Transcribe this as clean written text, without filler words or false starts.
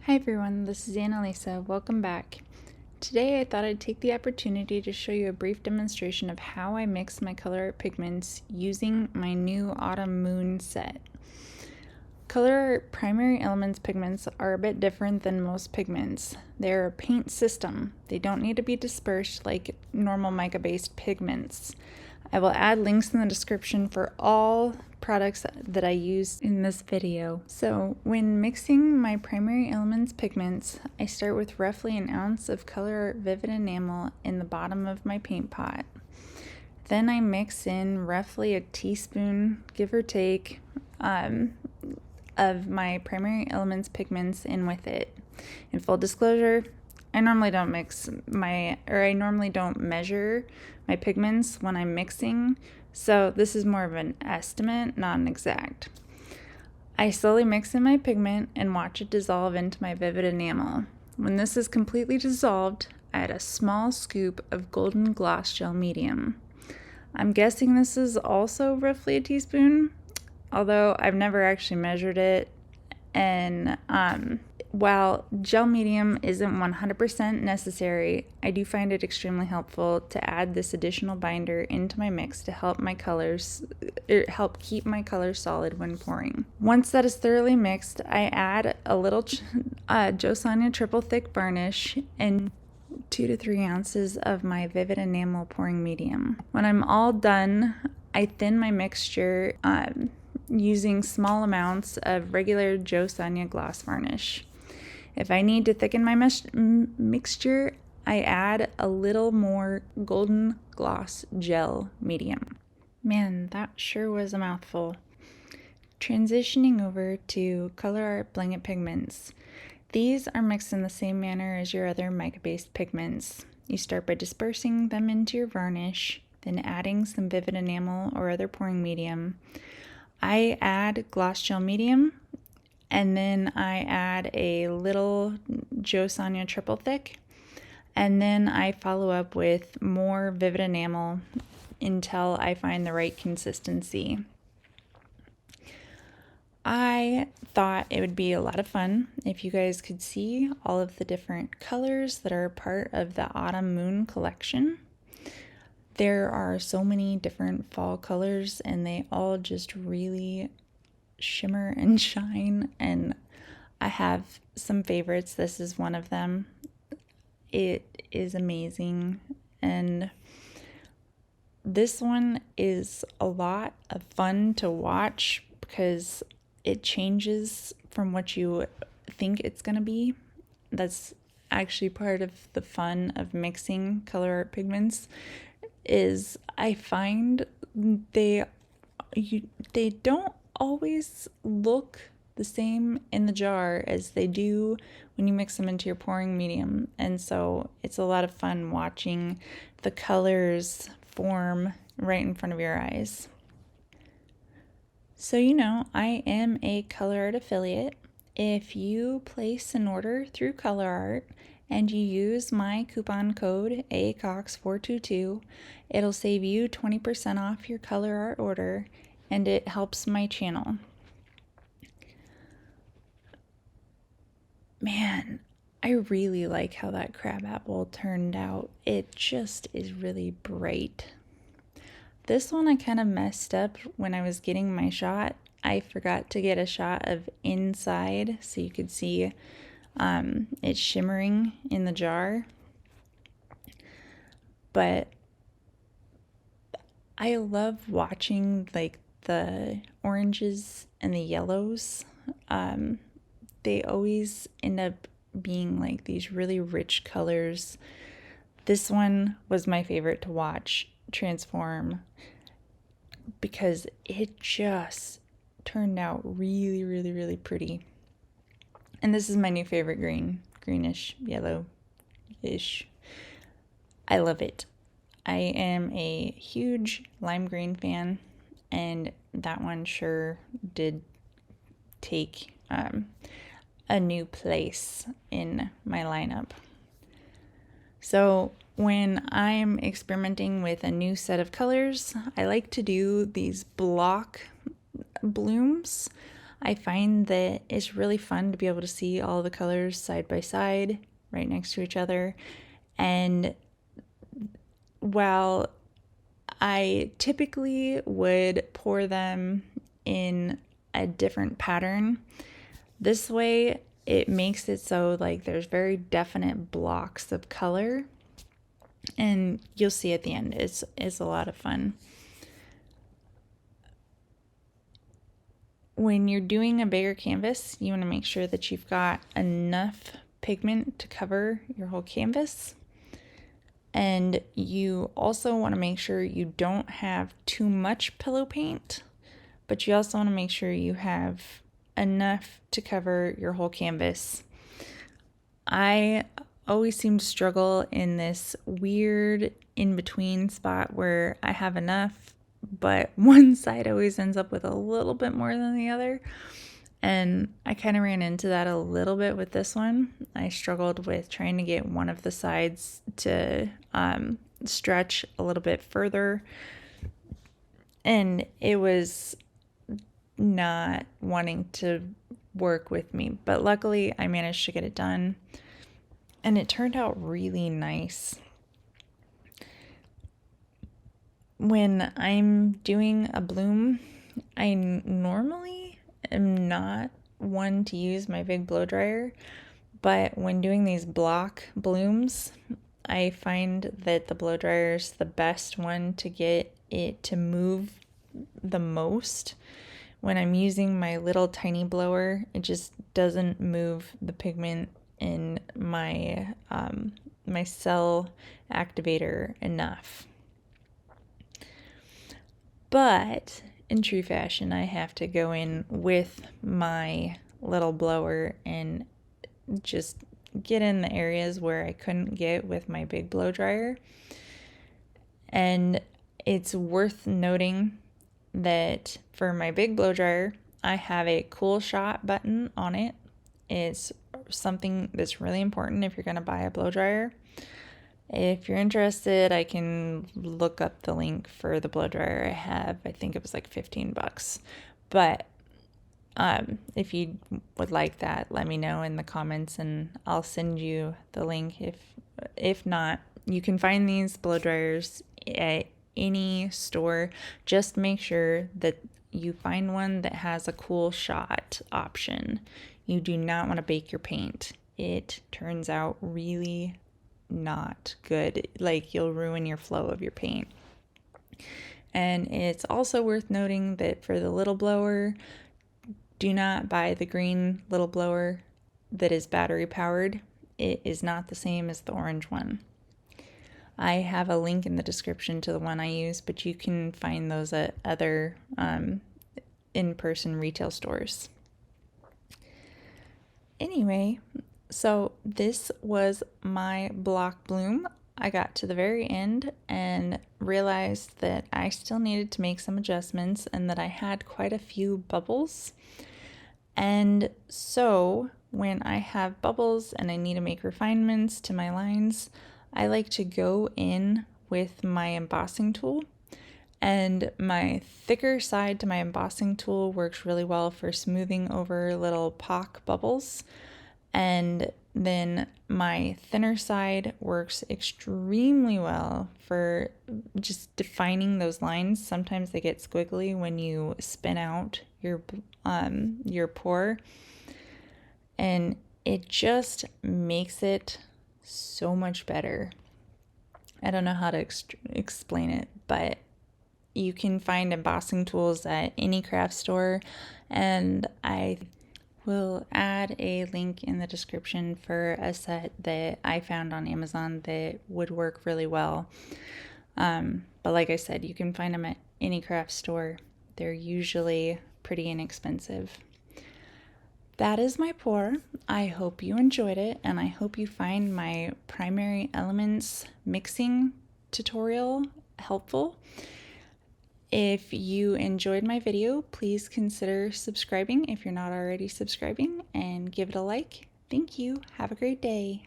Hi everyone, this is Annalisa. Welcome back. Today I thought I'd take the opportunity to show you a brief demonstration of how I mix my ColourArte pigments using my new Autumn Moon set. ColourArte Primary Elements pigments are a bit different than most pigments. They're a paint system. They don't need to be dispersed like normal mica-based pigments. I will add links in the description for all products that I use in this video. So when mixing my Primary Elements pigments, I start with roughly an ounce of ColourArte Vivid Enamel in the bottom of my paint pot. Then I mix in roughly a teaspoon, give or take, of my Primary Elements pigments in with it. In full disclosure, I normally don't measure my pigments when I'm mixing, so this is more of an estimate, not an exact. I slowly mix in my pigment and watch it dissolve into my Vivid Enamel. When this is completely dissolved, I add a small scoop of Golden Gloss Gel Medium. I'm guessing this is also roughly a teaspoon, although I've never actually measured it, and while gel medium isn't 100% necessary, I do find it extremely helpful to add this additional binder into my mix to help keep my colors solid when pouring. Once that is thoroughly mixed, I add a little Sonja Triple Thick varnish and 2 to 3 ounces of my Vivid Enamel pouring medium. When I'm all done, I thin my mixture using small amounts of regular Jo Sonja gloss varnish. If I need to thicken my mixture, I add a little more Golden Gloss Gel Medium. Man, that sure was a mouthful. Transitioning over to ColourArte Bling It pigments. These are mixed in the same manner as your other mica-based pigments. You start by dispersing them into your varnish, then adding some Vivid Enamel or other pouring medium. I add Gloss Gel Medium, and then I add a little Jo Sonja Triple Thick, and then I follow up with more Vivid Enamel until I find the right consistency. I thought it would be a lot of fun if you guys could see all of the different colors that are part of the Autumn Moon collection. There are so many different fall colors and they all just really shimmer and shine, and I have some favorites. This is one of them. It is amazing, and this one is a lot of fun to watch because it changes from what you think it's going to be. That's actually part of the fun of mixing ColourArte pigments, is I find they don't always look the same in the jar as they do when you mix them into your pouring medium, and so it's a lot of fun watching the colors form right in front of your eyes. So I am a ColourArte affiliate. If you place an order through ColourArte and you use my coupon code ACOX422, it'll save you 20% off your ColourArte order, and it helps my channel. Man, I really like how that crabapple turned out. It just is really bright. This one I kind of messed up when I was getting my shot. I forgot to get a shot of inside so you could see it shimmering in the jar. But I love watching like the oranges and the yellows. They always end up being like these really rich colors. This one was my favorite to watch transform because it just turned out really, really, really pretty. And this is my new favorite green, greenish, yellow-ish. I love it. I am a huge lime green fan, and that one sure did take a new place in my lineup. So when I'm experimenting with a new set of colors, I like to do these block blooms. I find that it's really fun to be able to see all the colors side by side, right next to each other. And while I typically would pour them in a different pattern, this way it makes it so like there's very definite blocks of color, and you'll see at the end it's a lot of fun. When you're doing a bigger canvas, you want to make sure that you've got enough pigment to cover your whole canvas. And you also want to make sure you don't have too much pillow paint, but you also want to make sure you have enough to cover your whole canvas. I always seem to struggle in this weird in-between spot where I have enough, but one side always ends up with a little bit more than the other. And I kind of ran into that a little bit with this one. I struggled with trying to get one of the sides to stretch a little bit further, and it was not wanting to work with me. But luckily, I managed to get it done, and it turned out really nice. When I'm doing a bloom, I normally am not one to use my big blow dryer, but when doing these block blooms, I find that the blow dryer is the best one to get it to move the most. When I'm using my little tiny blower, it just doesn't move the pigment in my my cell activator enough. But in true fashion, I have to go in with my little blower and just get in the areas where I couldn't get with my big blow dryer. And it's worth noting that for my big blow dryer, I have a cool shot button on it. It's something that's really important if you're going to buy a blow dryer. If you're interested, I can look up the link for the blow dryer I have. I think it was like $15. But if you would like that, let me know in the comments and I'll send you the link. If not, you can find these blow dryers at any store. Just make sure that you find one that has a cool shot option. You do not want to bake your paint. It turns out really not good. Like, you'll ruin your flow of your paint. And it's also worth noting that for the little blower, do not buy the green little blower that is battery powered. It is not the same as the orange one. I have a link in the description to the one I use, but you can find those at other in-person retail stores. Anyway, so this was my block bloom. I got to the very end and realized that I still needed to make some adjustments and that I had quite a few bubbles. And so when I have bubbles and I need to make refinements to my lines, I like to go in with my embossing tool. And my thicker side to my embossing tool works really well for smoothing over little pock bubbles. And then my thinner side works extremely well for just defining those lines. Sometimes they get squiggly when you spin out your pour, and it just makes it so much better. I don't know how to explain it, but you can find embossing tools at any craft store, and I will add a link in the description for a set that I found on Amazon that would work really well. But like I said, you can find them at any craft store. They're usually pretty inexpensive. That is my pour. I hope you enjoyed it, and I hope you find my primary elements mixing tutorial helpful. If you enjoyed my video, please consider subscribing if you're not already subscribing, and give it a like. Thank you. Have a great day.